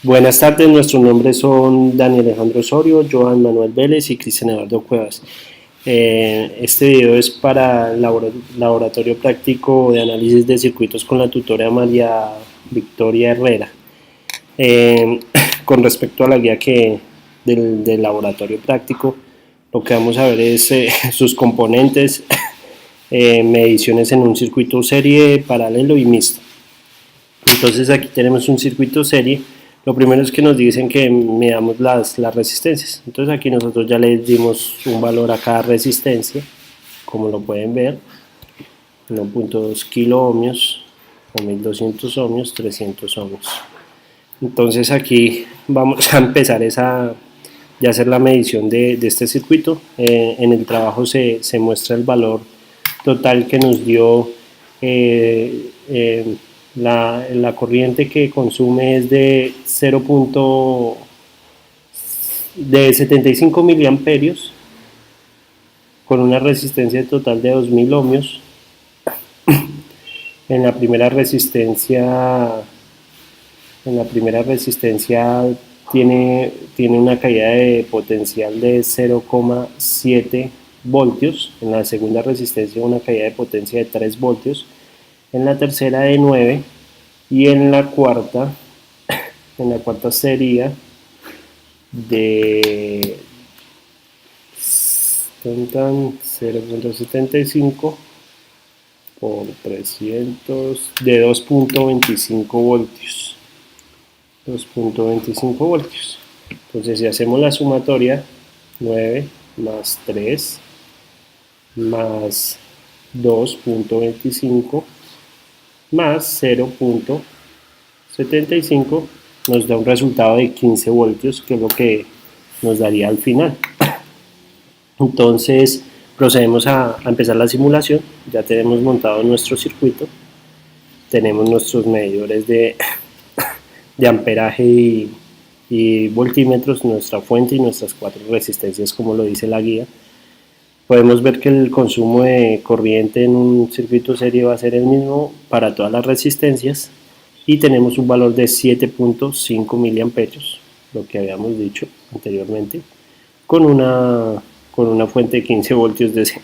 Buenas tardes, nuestros nombres son Daniel Alejandro Osorio, Joan Manuel Vélez y Cristian Eduardo Cuevas. Este video es para el laboratorio práctico de análisis de circuitos con la tutora María Victoria Herrera. Con respecto a la guía del laboratorio práctico, lo que vamos a ver es sus componentes, mediciones en un circuito serie, paralelo y mixto. Entonces aquí tenemos un circuito serie. Lo primero es que nos dicen que midamos las resistencias. Entonces aquí nosotros ya le dimos un valor a cada resistencia, como lo pueden ver, 1.2 kilo ohmios, o 1200 ohmios, 300 ohmios. Entonces aquí vamos a empezar ya a hacer la medición de este circuito. En el trabajo se muestra el valor total que nos dio la corriente que consume es de 75 miliamperios con una resistencia total de 2000 ohmios. En la primera resistencia tiene una caída de potencial de 0,7 voltios, en la segunda resistencia una caída de potencia de 3 voltios, en la tercera de 9 y en la cuarta sería de 0.75 por 300 de 2.25 voltios. 2.25 voltios. Entonces si hacemos la sumatoria, 9 más 3 más 2.25 más 0.75 nos da un resultado de 15 voltios, que es lo que nos daría al final. Entonces procedemos a empezar la simulación. Ya tenemos montado nuestro circuito, tenemos nuestros medidores de amperaje y voltímetros, nuestra fuente y nuestras 4 resistencias como lo dice la guía. Podemos ver que el consumo de corriente en un circuito serie va a ser el mismo para todas las resistencias y tenemos un valor de 7.5 miliamperios, lo que habíamos dicho anteriormente, con una fuente de 15 voltios DC.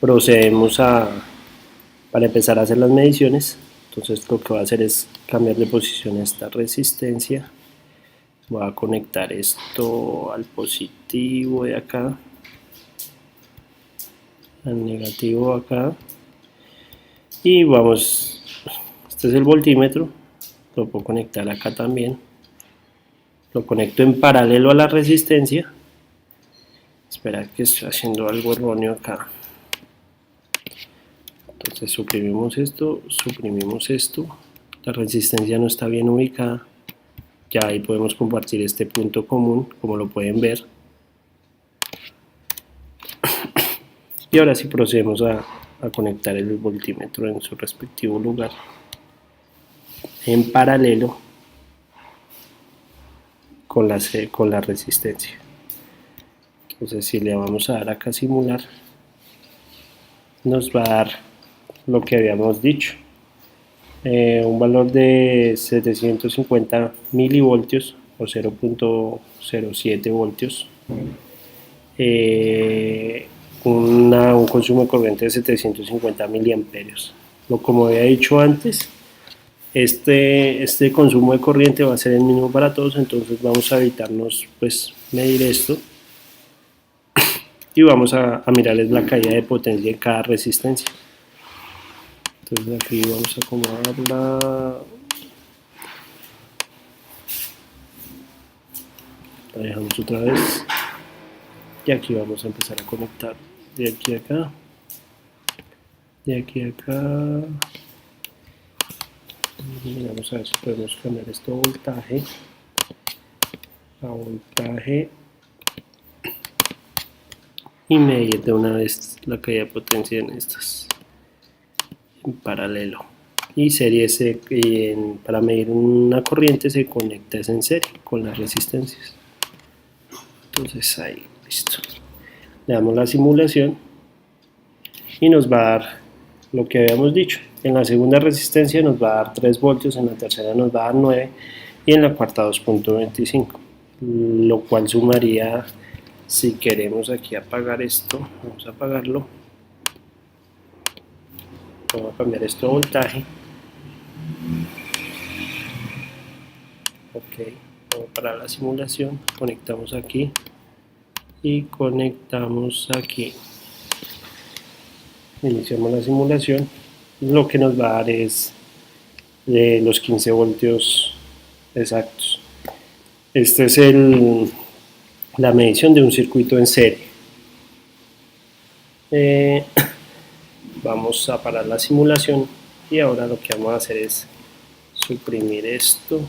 Procedemos para empezar a hacer las mediciones. Entonces lo que voy a hacer es cambiar de posición a esta resistencia. Voy a conectar esto al positivo de acá, al negativo acá, y vamos, este es el voltímetro, lo puedo conectar acá también, lo conecto en paralelo a la resistencia. Espera que estoy haciendo algo erróneo acá. Entonces suprimimos esto, la resistencia no está bien ubicada, ya ahí podemos compartir este punto común, como lo pueden ver. Y ahora sí procedemos a conectar el voltímetro en su respectivo lugar, en paralelo con la resistencia. Entonces si le vamos a dar acá a simular, nos va a dar lo que habíamos dicho, un valor de 750 milivoltios o 0.07 voltios, un consumo de corriente de 750 miliamperios. Como había dicho antes, este consumo de corriente va a ser el mismo para todos, entonces vamos a evitarnos pues medir esto y vamos a mirarles la caída de potencia en cada resistencia. Entonces aquí vamos a acomodarla, la dejamos otra vez y aquí vamos a empezar a conectar de aquí a acá, de aquí a acá. Vamos a ver si podemos cambiar esto a voltaje y medir de una vez la caída de potencia en estas en paralelo. Y serie para medir una corriente se conecta en serie con las resistencias. Entonces ahí, listo. Le damos la simulación y nos va a dar lo que habíamos dicho, En la segunda resistencia nos va a dar 3 voltios, en la tercera nos va a dar 9 y en la cuarta 2.25, lo cual sumaría, si queremos aquí apagar esto, vamos a apagarlo, vamos a cambiar esto a voltaje. Ok, vamos para la simulación, conectamos aquí y conectamos aquí. Iniciamos la simulación. Lo que nos va a dar es de los 15 voltios exactos. Este es la medición de un circuito en serie. Vamos a parar la simulación y ahora lo que vamos a hacer es suprimir esto.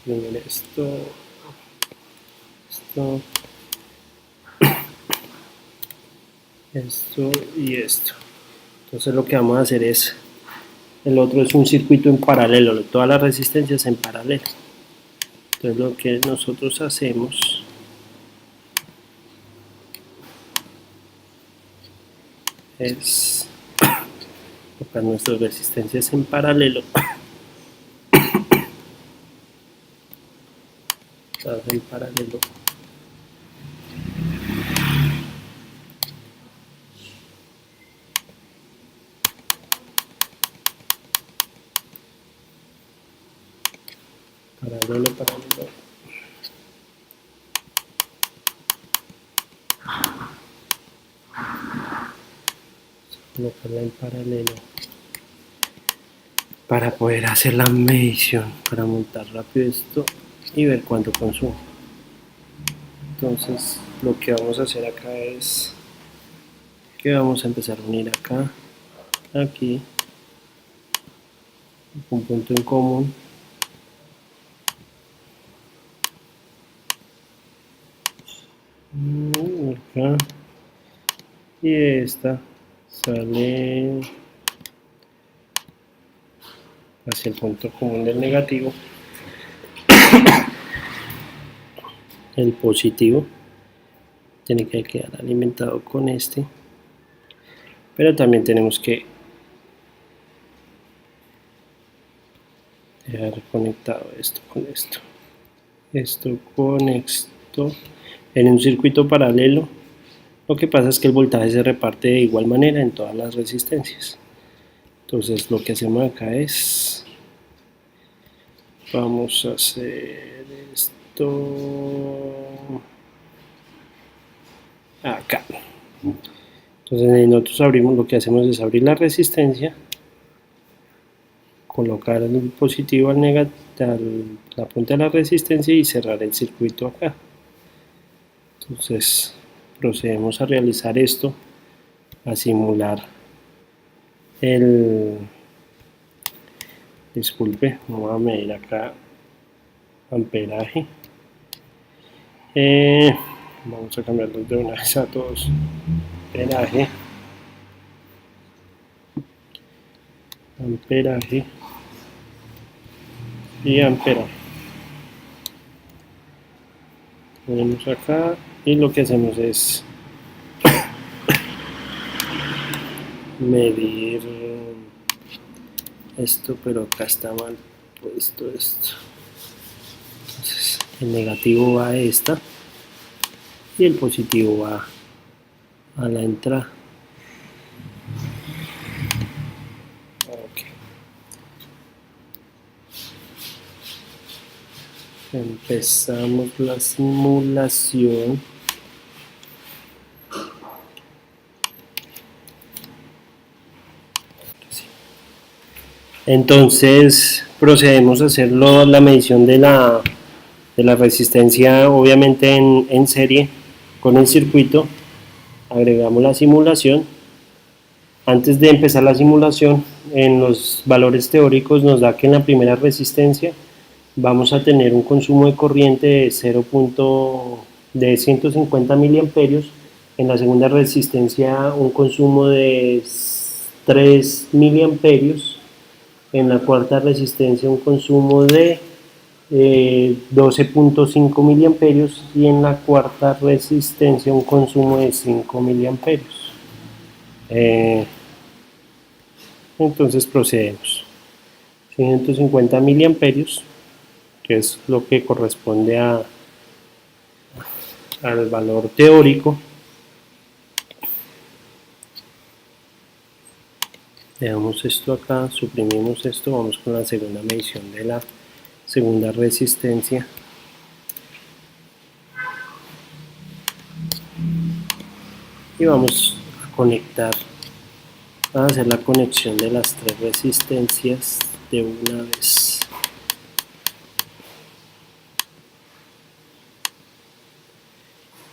Suprimir esto y esto. Entonces lo que vamos a hacer es, el otro es un circuito en paralelo, todas las resistencias en paralelo. Entonces lo que nosotros hacemos es colocar nuestras resistencias en paralelo. En paralelo. Paralelo. Colocarla en paralelo para poder hacer la medición, para montar rápido esto y ver cuánto consume. Entonces lo que vamos a hacer acá es que vamos a empezar a unir acá, aquí, un punto en común. Acá, y esta sale hacia el punto común del negativo. El positivo tiene que quedar alimentado con este, pero también tenemos que dejar conectado esto con esto, esto con esto en un circuito paralelo. Lo que pasa es que el voltaje se reparte de igual manera en todas las resistencias. Entonces lo que hacemos acá es, vamos a hacer esto acá. Entonces nosotros abrimos, lo que hacemos es abrir la resistencia, colocar el positivo al negativo, la punta de la resistencia y cerrar el circuito acá. Entonces procedemos a realizar esto, a simular disculpe, vamos a medir acá amperaje. Vamos a cambiarlos de una vez a todos. Amperaje y amperaje. Ponemos acá y lo que hacemos es medir esto, pero acá está mal puesto esto. Entonces el negativo va a esta y el positivo va a la entrada. Empezamos la simulación. Entonces procedemos a hacer la medición de la resistencia, obviamente en serie con el circuito. Agregamos la simulación. Antes de empezar la simulación, en los valores teóricos nos da que en la primera resistencia vamos a tener un consumo de corriente de 150 miliamperios, en la segunda resistencia un consumo de 3 miliamperios, en la cuarta resistencia un consumo de 12.5 miliamperios, y en la cuarta resistencia un consumo de 5 miliamperios. Entonces procedemos. 150 miliamperios, que es lo que corresponde al valor teórico. Dejamos esto acá, suprimimos esto, vamos con la segunda medición de la segunda resistencia. Y vamos a conectar, a hacer la conexión de las tres resistencias de una vez.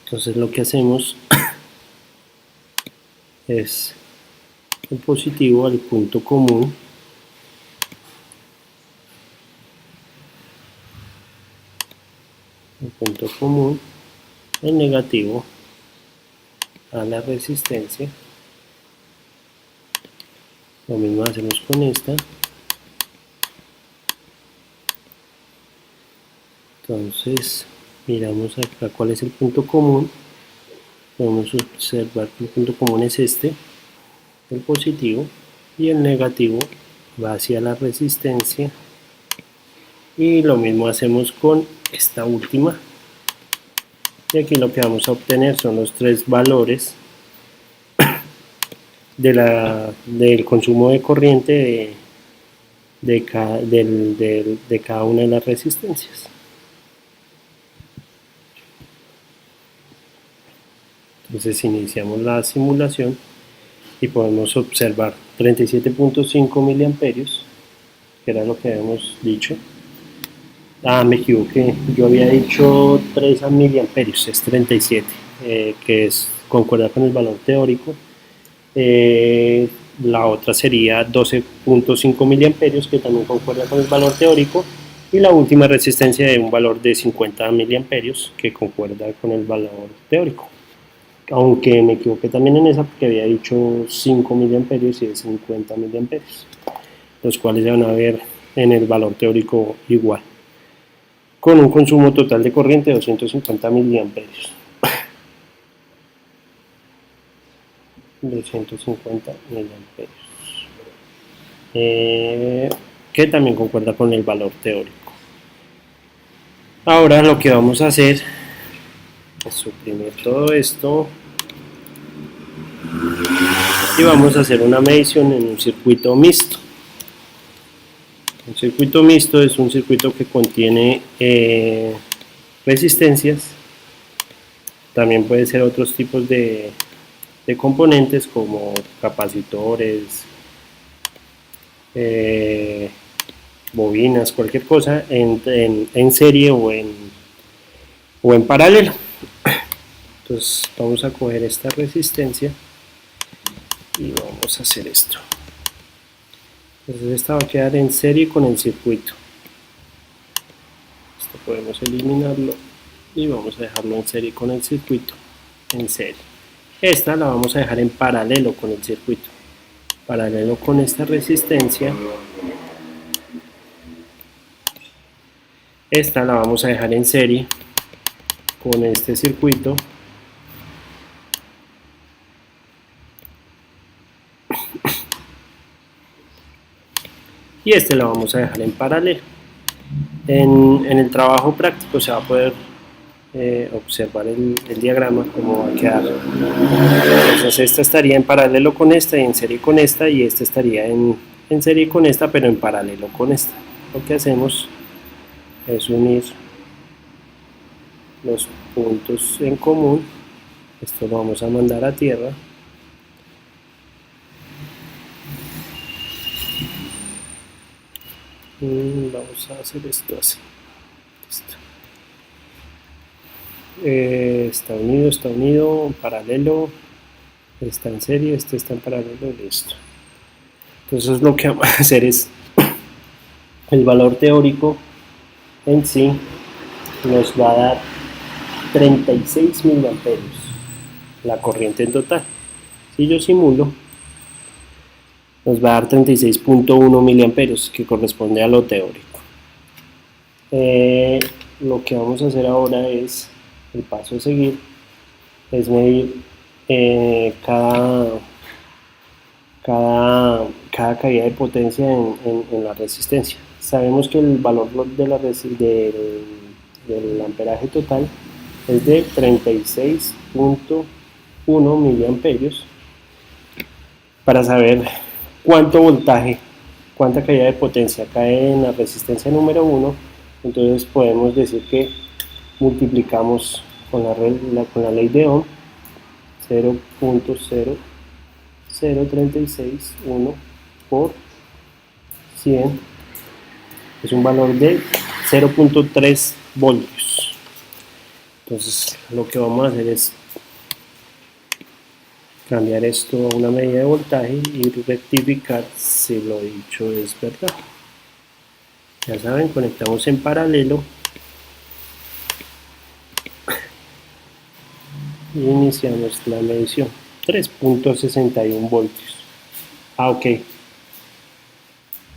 Entonces lo que hacemos es el positivo al punto común, el negativo a la resistencia. Lo mismo hacemos con esta. Entonces miramos acá cuál es el punto común. Podemos observar que el punto común es este, el positivo, y el negativo va hacia la resistencia. Y lo mismo hacemos con esta última, y aquí lo que vamos a obtener son los tres valores del consumo de corriente de cada una de las resistencias. Entonces iniciamos la simulación y podemos observar 37.5 miliamperios, que era lo que habíamos dicho. Me equivoqué, yo había dicho 3 miliamperios, es 37, que concuerda con el valor teórico. La otra sería 12.5 miliamperios, que también concuerda con el valor teórico, y la última resistencia de un valor de 50 miliamperios, que concuerda con el valor teórico. Aunque me equivoqué también en esa, porque había dicho 5 miliamperios y es 50 miliamperios, los cuales se van a ver en el valor teórico igual, con un consumo total de corriente de 250 miliamperios. 250 miliamperios, que también concuerda con el valor teórico. Ahora lo que vamos a hacer es suprimir todo esto y vamos a hacer una medición en un circuito mixto. Un circuito mixto es un circuito que contiene resistencias. También puede ser otros tipos de componentes como capacitores, bobinas, cualquier cosa en serie o en paralelo. Entonces vamos a coger esta resistencia y vamos a hacer esto. Entonces esta va a quedar en serie con el circuito. Esto podemos eliminarlo y vamos a dejarlo en serie con el circuito, en serie. Esta la vamos a dejar en paralelo con el circuito, paralelo con esta resistencia. Esta la vamos a dejar en serie con este circuito. Y este lo vamos a dejar en paralelo. En el trabajo práctico se va a poder observar el diagrama como va a quedar. Entonces esta estaría en paralelo con esta y en serie con esta, y esta estaría en serie con esta pero en paralelo con esta. Lo que hacemos es unir los puntos en común. Esto lo vamos a mandar a tierra. Vamos a hacer esto así. Está unido, paralelo, está en serie, este está en paralelo, listo. Entonces lo que vamos a hacer es el valor teórico en sí nos va a dar 36 miliamperios la corriente en total. Si yo simulo, nos va a dar 36.1 miliamperios, que corresponde a lo teórico. Lo que vamos a hacer ahora es, el paso a seguir, es medir cada caída de potencia en la resistencia. Sabemos que el valor del amperaje total es de 36.1 miliamperios. Para saber cuánto voltaje, cuánta caída de potencia cae en la resistencia número 1, entonces podemos decir que multiplicamos con la ley de Ohm 0.00361 por 100, es un valor de 0.3 voltios. Entonces lo que vamos a hacer es cambiar esto a una medida de voltaje y rectificar si lo dicho es verdad. Ya saben, conectamos en paralelo y iniciamos la medición. 3.61 voltios. Ok,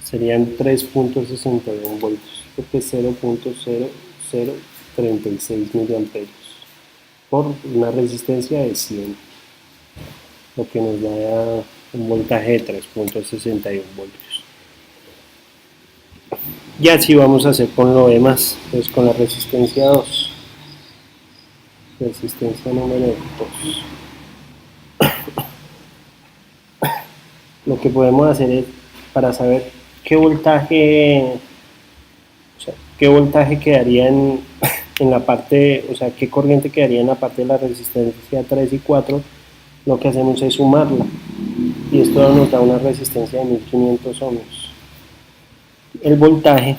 serían 3.61 voltios porque 0.0036 miliamperios por una resistencia de 100, lo que nos da un voltaje de 3.61 voltios. Y así vamos a hacer con lo demás, pues con la resistencia 2, resistencia número 2. Lo que podemos hacer es, para saber qué voltaje, qué voltaje quedaría en la parte, o sea, qué corriente quedaría en la parte de la resistencia 3 y 4, lo que hacemos es sumarla. Y esto nos da una resistencia de 1500 ohmios. El voltaje,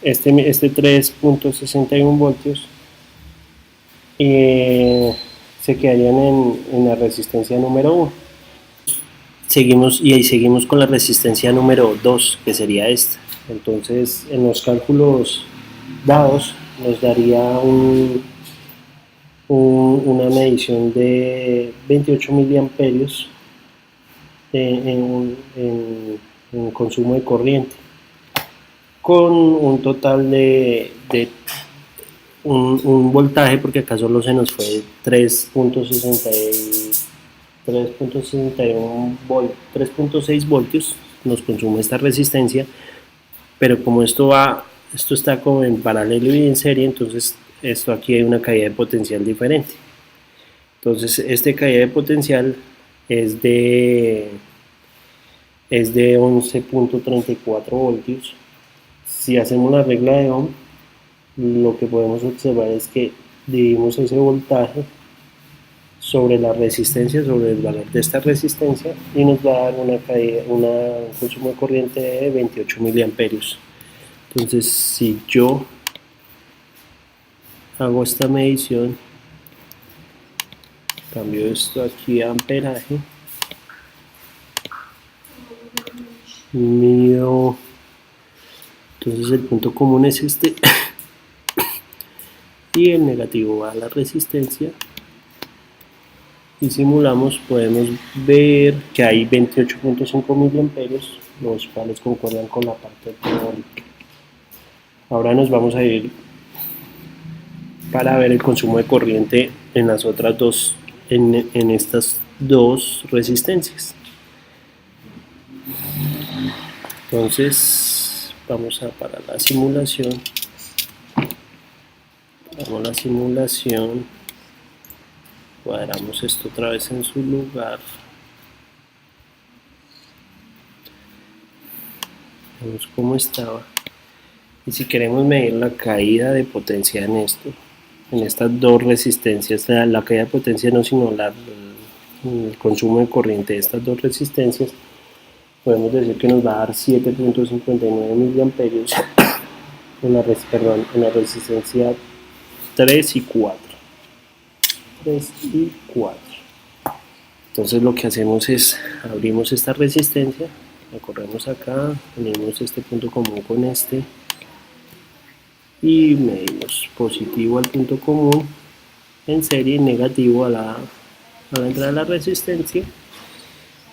este 3.61 voltios, se quedarían en la resistencia número 1. Seguimos con la resistencia número 2, que sería esta. Entonces, en los cálculos dados, nos daría una medición de 28 miliamperios en consumo de corriente, con un total de un voltaje, porque acá solo se nos fue 3.6 voltios nos consume esta resistencia, pero como esto está como en paralelo y en serie, entonces esto aquí hay una caída de potencial diferente. Entonces este caída de potencial es de 11.34 voltios. Si hacemos la regla de Ohm, lo que podemos observar es que dividimos ese voltaje sobre la resistencia, sobre el valor de esta resistencia, y nos va a dar un consumo de corriente de 28 miliamperios. Entonces, si yo hago esta medición, cambio esto aquí a amperaje, mido, entonces el punto común es este y el negativo va a la resistencia, y simulamos, podemos ver que hay 28.5 miliamperios, los cuales concuerdan con la parte teórica. Ahora nos vamos a ir para ver el consumo de corriente en las otras dos, en estas dos resistencias. Entonces vamos a parar la simulación. Paramos la simulación, cuadramos esto otra vez en su lugar, vemos cómo estaba, y si queremos medir la caída de potencia en estas dos resistencias, la caída de potencia no, sino el consumo de corriente de estas dos resistencias, podemos decir que nos va a dar 7.59 miliamperios en la resistencia 3 y 4. Entonces lo que hacemos es, abrimos esta resistencia, la corremos acá, unimos este punto común con este y medimos positivo al punto común en serie y negativo a la entrada de la resistencia,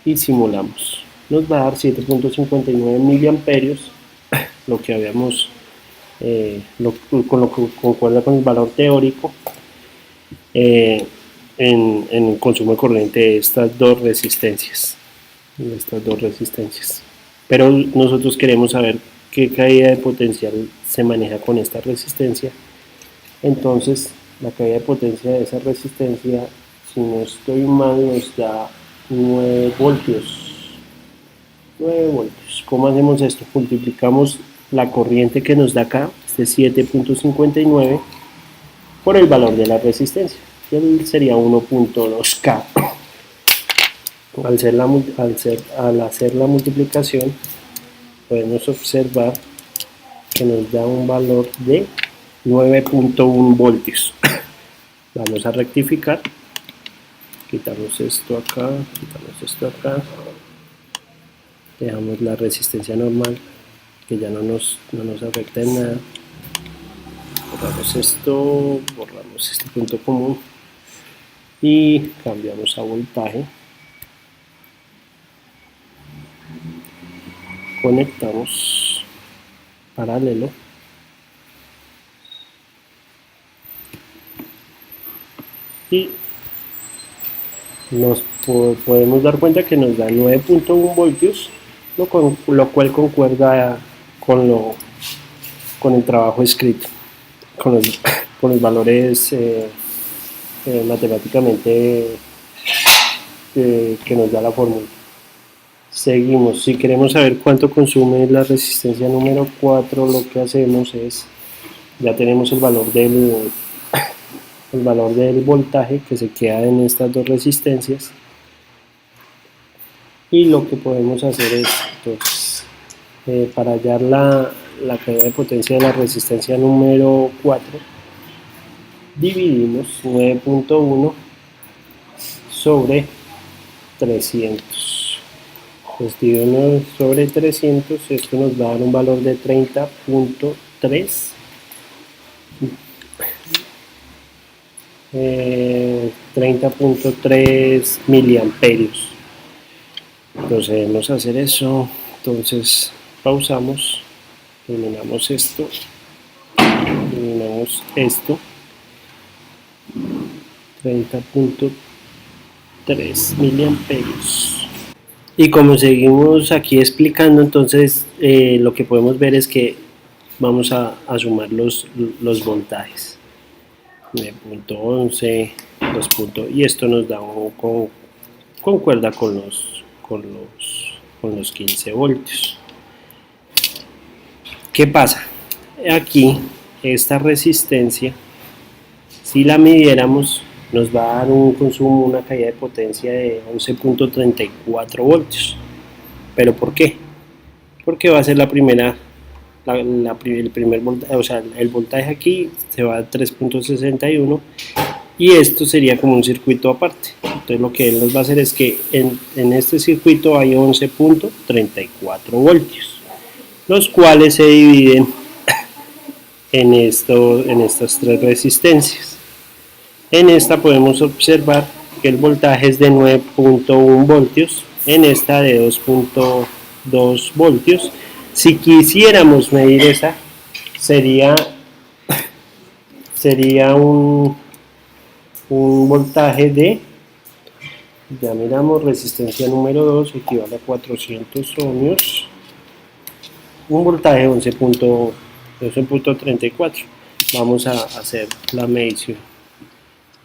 y simulamos. Nos va a dar 7.59 miliamperios, lo que habíamos con lo que concuerda con el valor teórico en el consumo de corriente de estas dos resistencias. Pero nosotros queremos saber qué caída de potencial se maneja con esta resistencia. Entonces, la caída de potencia de esa resistencia, si no estoy mal, nos da 9 voltios. 9 voltios. ¿Cómo hacemos esto? Multiplicamos la corriente que nos da acá, este 7.59, por el valor de la resistencia, que sería 1.2K. Al hacer la multiplicación, podemos observar que nos da un valor de 9.1 voltios. Vamos a rectificar, quitamos esto acá, dejamos la resistencia normal, que ya no nos afecta en nada. Borramos esto, borramos este punto común y cambiamos a voltaje. Conectamos paralelo. Y nos podemos dar cuenta que nos da 9.1 voltios, lo cual concuerda con el trabajo escrito, con los valores matemáticamente que nos da la fórmula. Seguimos. Si queremos saber cuánto consume la resistencia número 4, lo que hacemos es, ya tenemos el valor del voltaje que se queda en estas dos resistencias, y lo que podemos hacer es, entonces, para hallar la caída de potencia de la resistencia número 4, dividimos 9.1 sobre 300. Pues dividimos sobre 300, esto nos va a dar un valor de 30.3 miliamperios. Procedemos a hacer eso. Entonces pausamos, eliminamos esto, eliminamos esto. 30.3 miliamperios. Y como seguimos aquí explicando, entonces lo que podemos ver es que vamos a sumar los voltajes. 9.11, 2. Y esto nos da concuerda con los 15 voltios. ¿Qué pasa? Aquí esta resistencia, si la midiéramos, nos va a dar un consumo, una caída de potencia de 11.34 voltios. ¿Pero por qué? Porque va a ser el primer voltaje, o sea, el voltaje aquí se va a 3.61, y esto sería como un circuito aparte. Entonces lo que él nos va a hacer es que en este circuito hay 11.34 voltios, los cuales se dividen en estas tres resistencias. En esta podemos observar que el voltaje es de 9.1 voltios, en esta de 2.2 voltios. Si quisiéramos medir esa, sería un voltaje de, ya miramos, resistencia número 2 equivale a 400 ohmios, un voltaje de 11.34. Vamos a hacer la medición.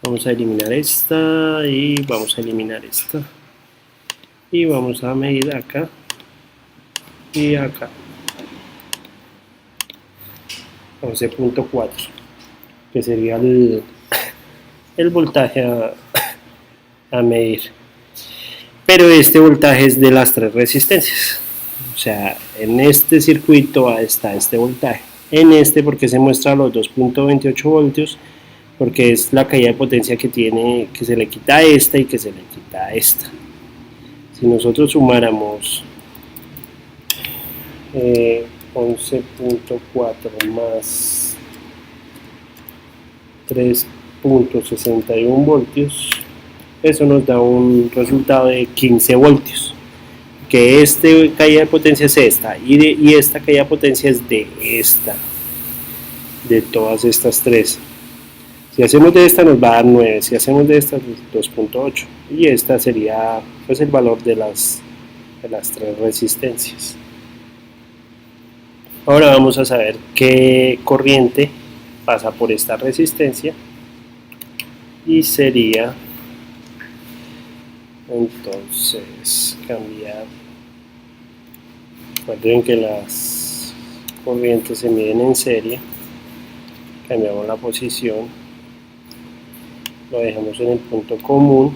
Vamos a eliminar esta y vamos a eliminar esta, y vamos a medir acá y acá. 11.4, que sería el voltaje a medir. Pero este voltaje es de las tres resistencias, o sea, en este circuito está este voltaje, en este porque se muestra los 2.28 voltios, porque es la caída de potencia que tiene, que se le quita a esta y que se le quita a esta. Si nosotros sumáramos 11.4 más 3.61 voltios, eso nos da un resultado de 15 voltios, que esta caída de potencia es esta, y esta caída de potencia es de esta. de todas estas tres. Si hacemos de esta nos va a dar 9, si hacemos de esta 2.8, y esta sería pues el valor de las tres resistencias. Ahora vamos a saber qué corriente pasa por esta resistencia, y sería entonces cambiar. Recuerden que las corrientes se miden en serie. Cambiamos la posición, lo dejamos en el punto común,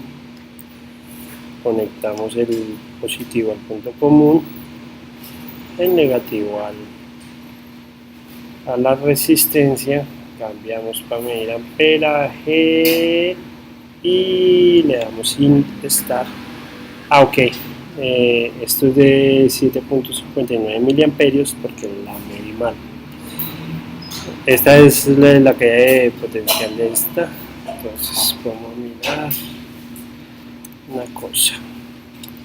conectamos el positivo al punto común, el negativo a la resistencia, cambiamos para medir amperaje y le damos sin estar. Ok, esto es de 7.59 miliamperios porque la medí mal. Esta es la caída de potencial de esta. Entonces vamos a mirar una cosa.